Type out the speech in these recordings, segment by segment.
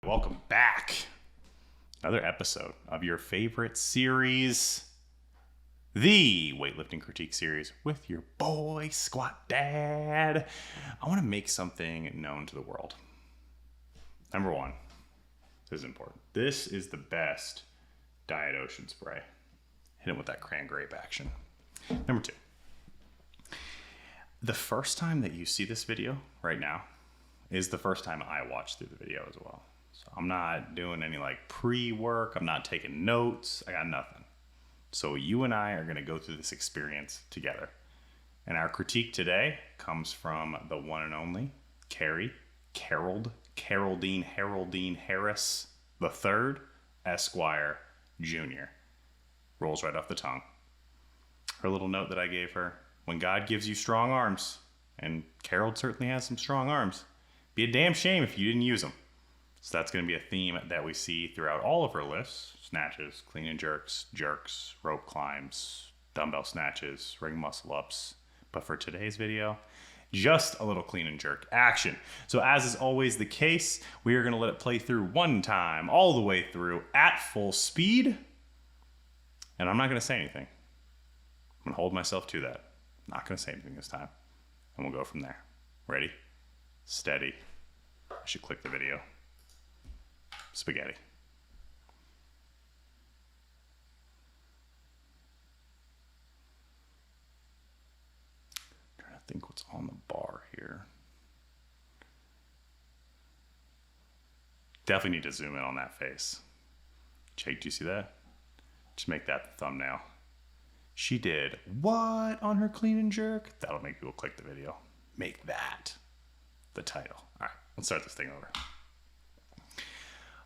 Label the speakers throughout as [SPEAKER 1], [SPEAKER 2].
[SPEAKER 1] welcome back. Another episode of your favorite series, the weightlifting critique series with your boy Squat Dad. I want to make something known to the world. Number one, this is important. This is the best Diet Ocean spray. Hit it with that cran grape action. Number two, the first time that you see this video right now is the first time I watched through the video as well. So I'm not doing any like pre-work. I'm not taking notes. I got nothing. So you and I are going to go through this experience together. And our critique today comes from the one and only Kerri, Haroldine Harris III, Esquire Jr. Rolls right off the tongue. Her little note that I gave her: when God gives you strong arms, and Kerald certainly has some strong arms, be a damn shame if you didn't use them. So that's going to be a theme that we see throughout all of her lifts: snatches, clean and jerks, rope climbs, dumbbell snatches, ring muscle ups. But for today's video, just a little clean and jerk action. So as is always the case, we are going to let it play through one time, all the way through at full speed. And I'm not going to say anything. I'm going to hold myself to that. Not going to say anything this time. And we'll go from there. Ready? Steady. I should click the video. Spaghetti. Trying to think what's on the bar here. Definitely need to zoom in on that face. Jake, do you see that? Just make that the thumbnail. She did what on her clean and jerk? That'll make people click the video. Make that the title. All right, let's start this thing over.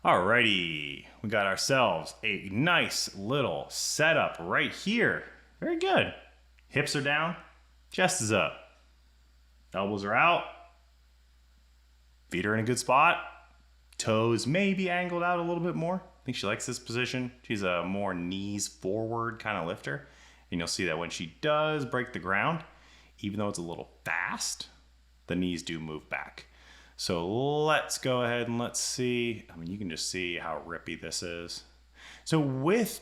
[SPEAKER 1] Alrighty, we got ourselves a nice little setup right here. Very good. Hips are down, chest is up, elbows are out, feet are in a good spot, toes may be angled out a little bit more. I think she likes this position. She's a more knees forward kind of lifter. And you'll see that when she does break the ground, even though it's a little fast, the knees do move back. So let's go ahead and let's see. I mean, you can just see how rippy this is. So with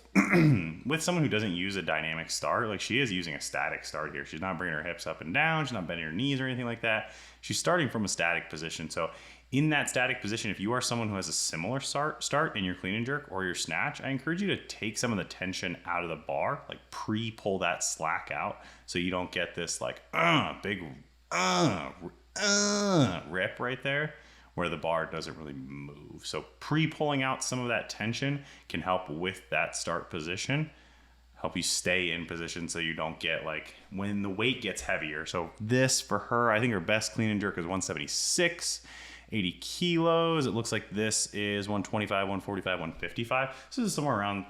[SPEAKER 1] someone who doesn't use a dynamic start, like she is using a static start here. She's not bringing her hips up and down. She's not bending her knees or anything like that. She's starting from a static position. So in that static position, if you are someone who has a similar start in your clean and jerk or your snatch, I encourage you to take some of the tension out of the bar, like pre-pull that slack out so you don't get this like big rip right there where the bar doesn't really move. So pre-pulling out some of that tension can help with that start position, help you stay in position so you don't get like when the weight gets heavier. So this for her, I think her best clean and jerk is 176. 80 kilos. It looks like this is 125, 145, 155. So this is somewhere around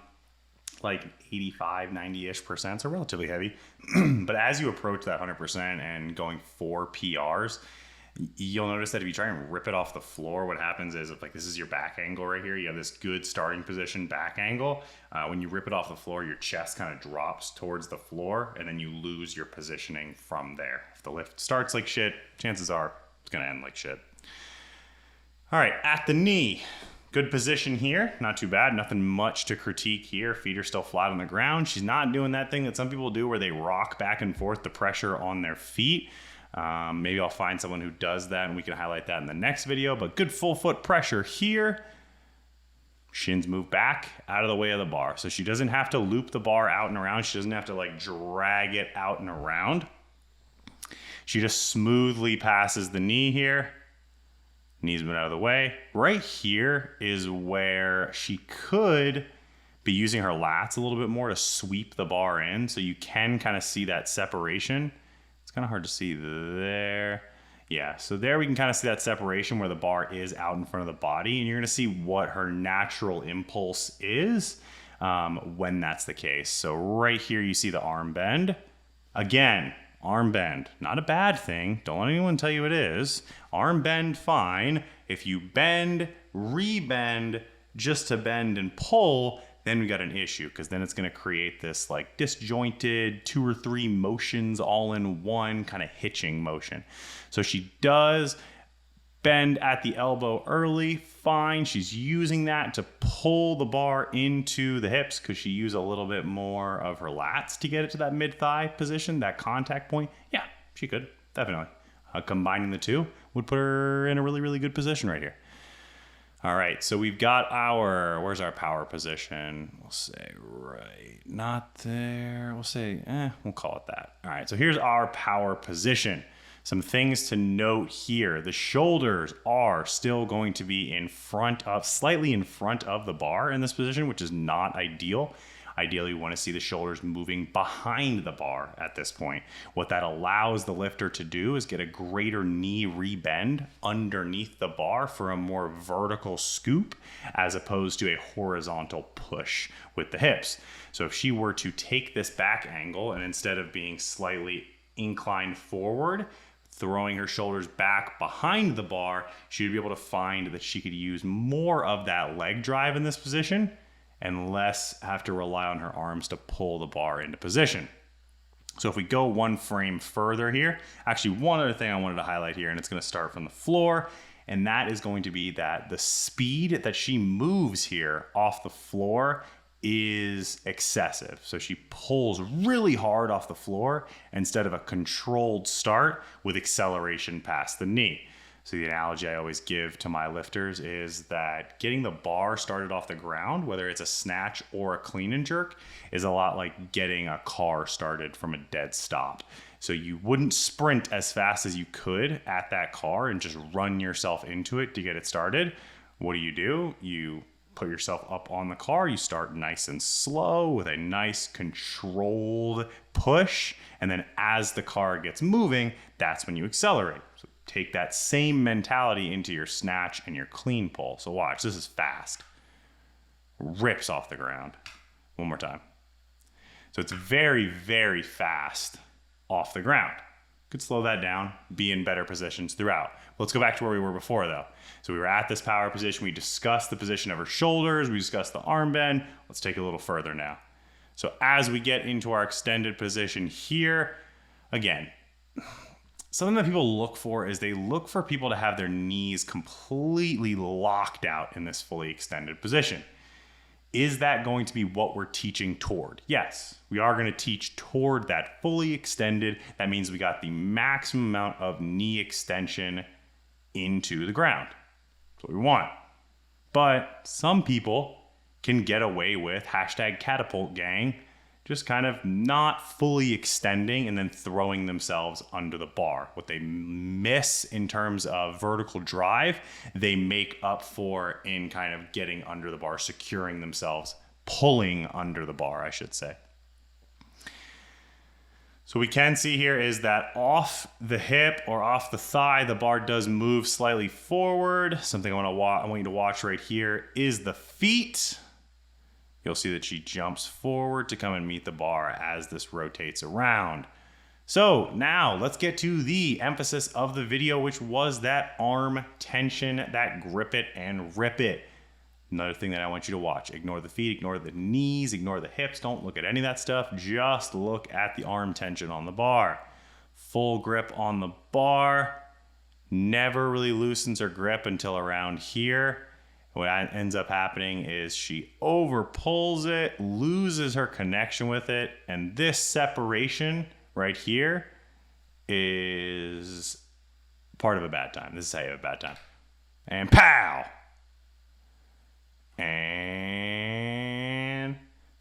[SPEAKER 1] like 85, 90-ish%, so relatively heavy. But as you approach that 100% and going for PRs, you'll notice that if you try and rip it off the floor, what happens is if like this is your back angle right here, you have this good starting position back angle. When you rip it off the floor, your chest kind of drops towards the floor and then you lose your positioning from there. If the lift starts like shit, chances are it's going to end like shit. All right, at the knee, good position here. Not too bad, nothing much to critique here. Feet are still flat on the ground. She's not doing that thing that some people do where they rock back and forth the pressure on their feet. Maybe I'll find someone who does that and we can highlight that in the next video, but good full foot pressure here. Shins move back out of the way of the bar. So she doesn't have to loop the bar out and around. She doesn't have to like drag it out and around. She just smoothly passes the knee here. Knees move out of the way. Right here is where she could be using her lats a little bit more to sweep the bar in. So you can kind of see that separation. It's kind of hard to see there. Yeah, so there we can kind of see that separation where the bar is out in front of the body. And you're going to see what her natural impulse is when that's the case. So right here you see the arm bend. Again, arm bend, not a bad thing. Don't let anyone tell you it is. Arm bend, fine. If you bend, re-bend, just to bend and pull, then we got an issue because then it's going to create this like disjointed 2 or 3 motions all in one kind of hitching motion. So she does bend at the elbow early, fine. She's using that to pull the bar into the hips because she used a little bit more of her lats to get it to that mid-thigh position, that contact point. Yeah, she could, definitely. Combining the two would put her in a really, really good position right here. All right, so we've got where's our power position? We'll say right, not there. We'll say, we'll call it that. All right, so here's our power position. Some things to note here. The shoulders are still going to be slightly in front of the bar in this position, which is not ideal. Ideally, we want to see the shoulders moving behind the bar at this point. What that allows the lifter to do is get a greater knee rebend underneath the bar for a more vertical scoop as opposed to a horizontal push with the hips. So if she were to take this back angle and instead of being slightly inclined forward, throwing her shoulders back behind the bar, she would be able to find that she could use more of that leg drive in this position and less have to rely on her arms to pull the bar into position. So if we go one frame further here, actually one other thing I wanted to highlight here, and it's going to start from the floor, and that is going to be that the speed that she moves here off the floor is excessive. So she pulls really hard off the floor instead of a controlled start with acceleration past the knee. So the analogy I always give to my lifters is that getting the bar started off the ground, whether it's a snatch or a clean and jerk, is a lot like getting a car started from a dead stop. So you wouldn't sprint as fast as you could at that car and just run yourself into it to get it started. What do? You put yourself up on the car, you start nice and slow with a nice controlled push, and then as the car gets moving, that's when you accelerate. So take that same mentality into your snatch and your clean pull. So watch, this is fast. Rips off the ground. One more time. So it's very, very fast off the ground. Could slow that down, be in better positions throughout. Let's go back to where we were before though. So we were at this power position. We discussed the position of her shoulders. We discussed the arm bend. Let's take it a little further now. So as we get into our extended position here, again, something that people look for is they look for people to have their knees completely locked out in this fully extended position. Is that going to be what we're teaching toward? Yes, we are going to teach toward that fully extended. That means we got the maximum amount of knee extension into the ground. That's what we want. But some people can get away with #catapult gang, just kind of not fully extending and then throwing themselves under the bar. What they miss in terms of vertical drive, they make up for in kind of getting under the bar, securing themselves, pulling under the bar, I should say. So we can see here is that off the hip or off the thigh, the bar does move slightly forward. Something I want you to watch right here is the feet. You'll see that she jumps forward to come and meet the bar as this rotates around. So now let's get to the emphasis of the video, which was that arm tension, that grip it and rip it. Another thing that I want you to watch. Ignore the feet, ignore the knees, ignore the hips. Don't look at any of that stuff. Just look at the arm tension on the bar. Full grip on the bar. Never really loosens her grip until around here. What ends up happening is she over pulls it, loses her connection with it, and this separation right here is part of a bad time. This is how you have a bad time. And pow! And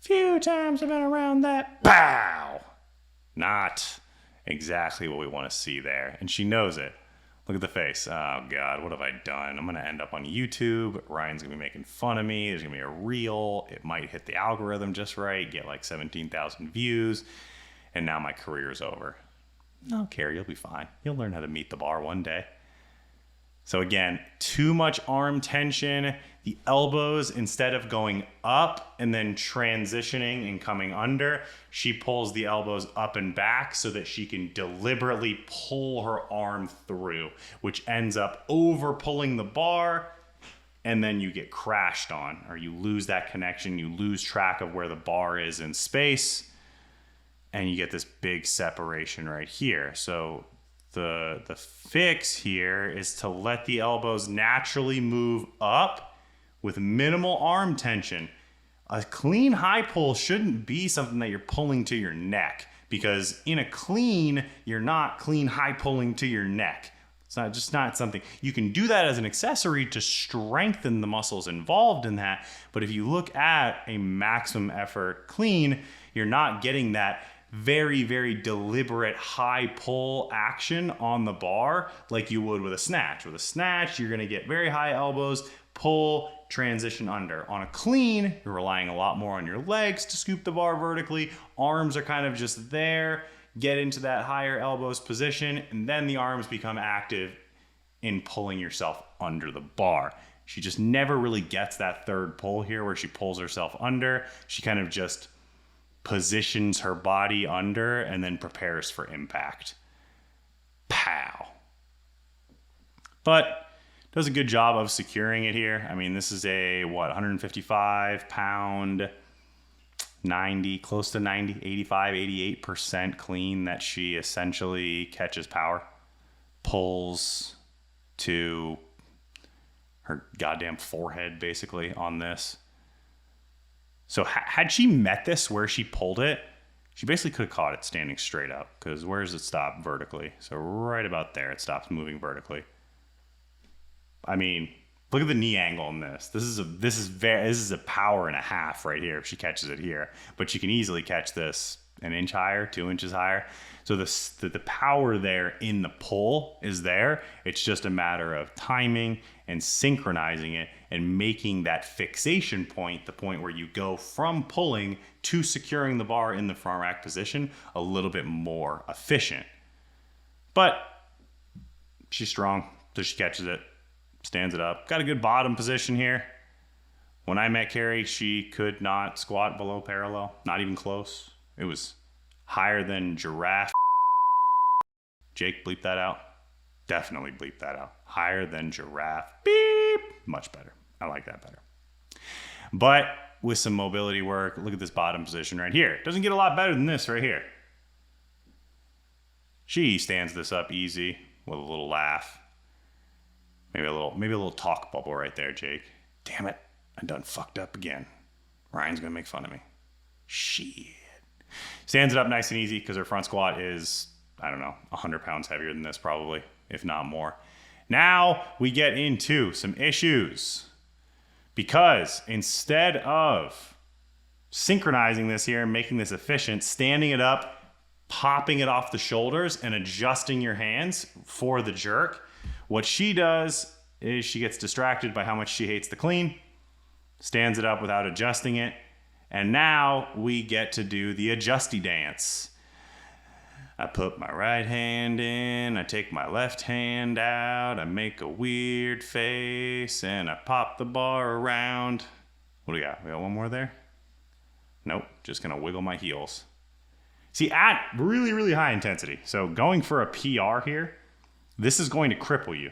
[SPEAKER 1] few times I've been around that, pow! Not exactly what we want to see there, and she knows it. Look at the face. Oh, God, what have I done? I'm going to end up on YouTube. Ryan's going to be making fun of me. There's going to be a reel. It might hit the algorithm just right, get like 17,000 views, and now my career's over. No, Kerri, you'll be fine. You'll learn how to meet the bar one day. So again, too much arm tension. The elbows, instead of going up and then transitioning and coming under, she pulls the elbows up and back so that she can deliberately pull her arm through, which ends up over pulling the bar, and then you get crashed on, or you lose that connection, you lose track of where the bar is in space, and you get this big separation right here. So the fix here is to let the elbows naturally move up with minimal arm tension. A clean high pull shouldn't be something that you're pulling to your neck, because in a clean, you're not clean high pulling to your neck. It's not something you can do that as an accessory to strengthen the muscles involved in that. But if you look at a maximum effort clean, you're not getting that very, very deliberate high pull action on the bar like you would with a snatch. With a snatch, you're going to get very high elbows, pull, transition under. On a clean, you're relying a lot more on your legs to scoop the bar vertically. Arms are kind of just there. Get into that higher elbows position, and then the arms become active in pulling yourself under the bar. She just never really gets that third pull here where she pulls herself under. She kind of just positions her body under and then prepares for impact. Pow. But does a good job of securing it here. I mean, this is a, 155 pound, 90, close to 90, 85, 88% clean that she essentially catches power, pulls to her goddamn forehead basically on this. So had she met this where she pulled it, she basically could have caught it standing straight up, because where does it stop vertically? So right about there, it stops moving vertically. I mean, look at the knee angle on this. This is a power and a half right here if she catches it here. But she can easily catch this an inch higher, 2 inches higher. So the power there in the pull is there. It's just a matter of timing and synchronizing it and making that fixation point, the point where you go from pulling to securing the bar in the front rack position, a little bit more efficient. But she's strong, so she catches it. Stands it up. Got a good bottom position here. When I met Kerri, she could not squat below parallel. Not even close. It was higher than giraffe. Jake, bleep that out. Definitely bleep that out. Higher than giraffe. Beep. Much better. I like that better. But with some mobility work, look at this bottom position right here. Doesn't get a lot better than this right here. She stands this up easy with a little laugh. Maybe a little talk bubble right there, Jake. Damn it, I done fucked up again. Ryan's gonna make fun of me. Shit. Stands it up nice and easy because her front squat is, 100 pounds heavier than this probably, if not more. Now we get into some issues, because instead of synchronizing this here and making this efficient, standing it up, popping it off the shoulders and adjusting your hands for the jerk, what she does is she gets distracted by how much she hates the clean, stands it up without adjusting it, and now we get to do the adjusty dance. I put my right hand in, I take my left hand out, I make a weird face, and I pop the bar around. What do we got? We got one more there? Nope, just gonna wiggle my heels. See, at really, really high intensity, so going for a PR here, this is going to cripple you.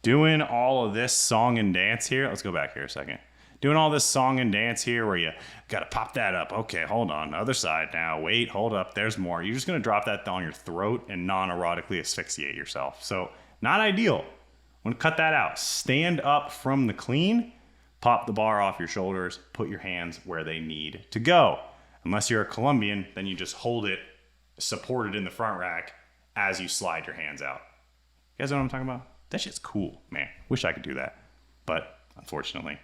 [SPEAKER 1] Doing all of this song and dance here. Let's go back here a second. Doing all this song and dance here where you got to pop that up. Okay, hold on. Other side now. Wait, hold up. There's more. You're just going to drop that on your throat and non-erotically asphyxiate yourself. So not ideal. I'm going to cut that out. Stand up from the clean. Pop the bar off your shoulders. Put your hands where they need to go. Unless you're a Colombian, then you just hold it supported in the front rack as you slide your hands out. You guys know what I'm talking about? That shit's cool, man. Wish I could do that. But unfortunately,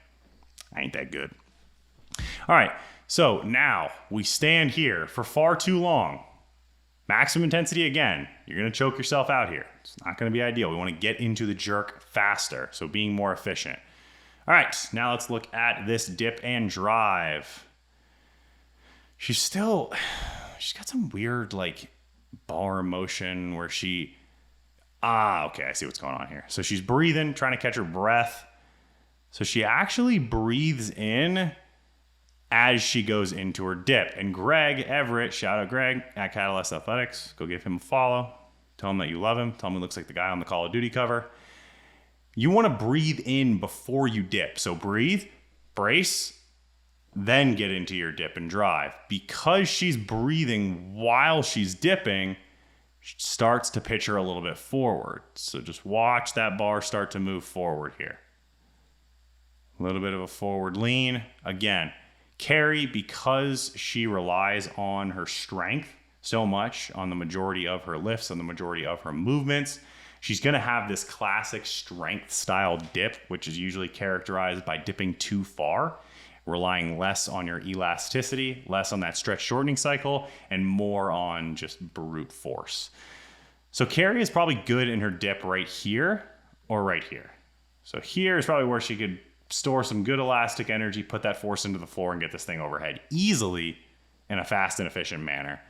[SPEAKER 1] I ain't that good. All right, so now we stand here for far too long. Maximum intensity again. You're going to choke yourself out here. It's not going to be ideal. We want to get into the jerk faster, so being more efficient. All right, now let's look at this dip and drive. She's got some weird bar motion where she... okay, I see what's going on here. So she's breathing, trying to catch her breath. So she actually breathes in as she goes into her dip. And Greg Everett, shout out Greg at Catalyst Athletics. Go give him a follow. Tell him that you love him. Tell him he looks like the guy on the Call of Duty cover. You want to breathe in before you dip. So breathe, brace, then get into your dip and drive. Because she's breathing while she's dipping, starts to pitch her a little bit forward. So just watch that bar start to move forward here. A little bit of a forward lean. Again, Kerri, because she relies on her strength so much on the majority of her lifts, on the majority of her movements, she's going to have this classic strength style dip, which is usually characterized by dipping too far, relying less on your elasticity, less on that stretch shortening cycle, and more on just brute force. So Kerri is probably good in her dip right here or right here. So here is probably where she could store some good elastic energy, put that force into the floor, and get this thing overhead easily in a fast and efficient manner.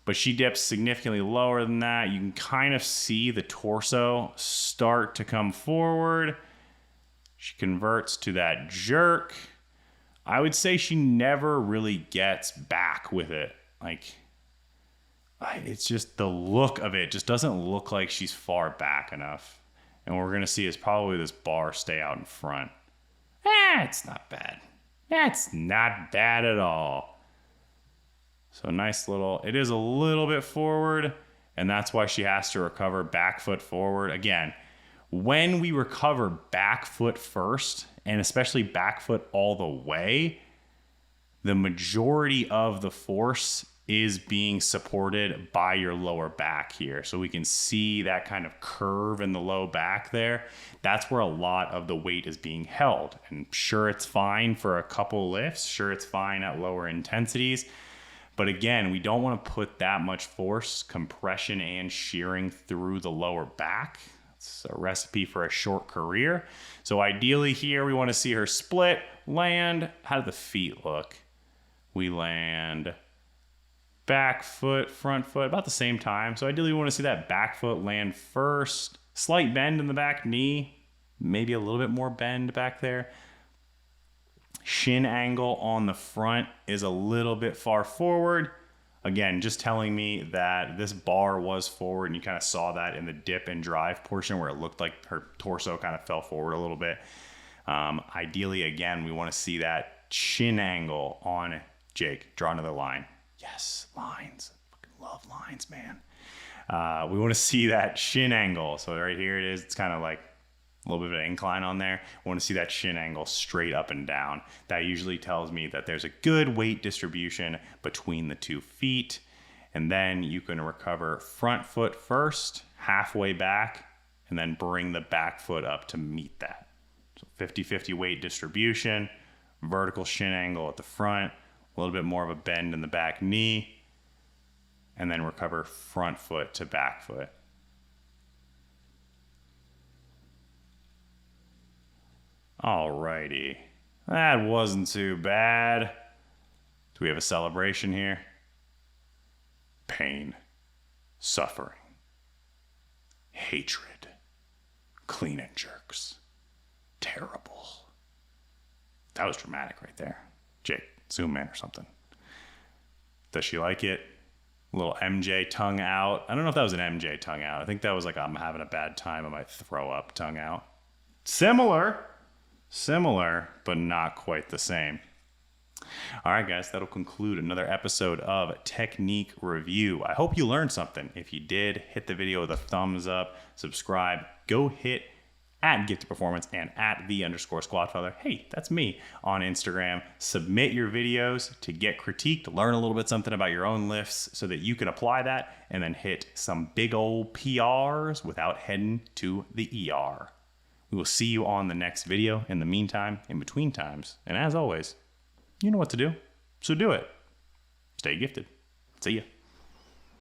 [SPEAKER 1] But she dips significantly lower than that. You can kind of see the torso start to come forward. She converts to that jerk. I would say she never really gets back with it. Like, it's just the look of it just doesn't look like she's far back enough. And what we're going to see is probably this bar stay out in front. It's not bad. That's not bad at all. So nice little, it is a little bit forward, and that's why she has to recover back foot forward. Again, when we recover back foot first, and especially back foot all the way, the majority of the force is being supported by your lower back here. So we can see that kind of curve in the low back there. That's where a lot of the weight is being held. And sure, it's fine for a couple lifts. Sure, it's fine at lower intensities. But again, we don't want to put that much force, compression, and shearing through the lower back. It's a recipe for a short career. So ideally here, we want to see her split, land. How do the feet look? We land back foot, front foot, about the same time. So ideally we want to see that back foot land first. Slight bend in the back knee, maybe a little bit more bend back there. Shin angle on the front is a little bit far forward. Again, just telling me that this bar was forward, and you kind of saw that in the dip and drive portion where it looked like her torso kind of fell forward a little bit. Ideally, again, we want to see that shin angle on Jake. Draw another line. Yes, lines. I fucking love lines, man. We want to see that shin angle. So right here it is. It's kind of like a little bit of an incline on there. We want to see that shin angle straight up and down. That usually tells me that there's a good weight distribution between the 2 feet. And then you can recover front foot first, halfway back, and then bring the back foot up to meet that. So 50-50 weight distribution, vertical shin angle at the front, a little bit more of a bend in the back knee, and then recover front foot to back foot. Alrighty, that wasn't too bad. Do we have a celebration here? Pain, suffering, hatred, clean and jerks, terrible. That was dramatic right there. Jake, zoom in or something. Does she like it? A little MJ tongue out. I don't know if that was an MJ tongue out. I think that was like, I'm having a bad time, I might throw up tongue out. Similar, but not quite the same. All right, guys, that'll conclude another episode of Technique Review. I hope you learned something. If you did, hit the video with a thumbs up, subscribe, go hit at Gifted Performance and at @the_Squatfather. Hey, that's me on Instagram. Submit your videos to get critiqued, learn a little bit something about your own lifts so that you can apply that and then hit some big old PRs without heading to the ER. We will see you on the next video. In the meantime, in between times, and as always, you know what to do, so do it. Stay gifted. See ya.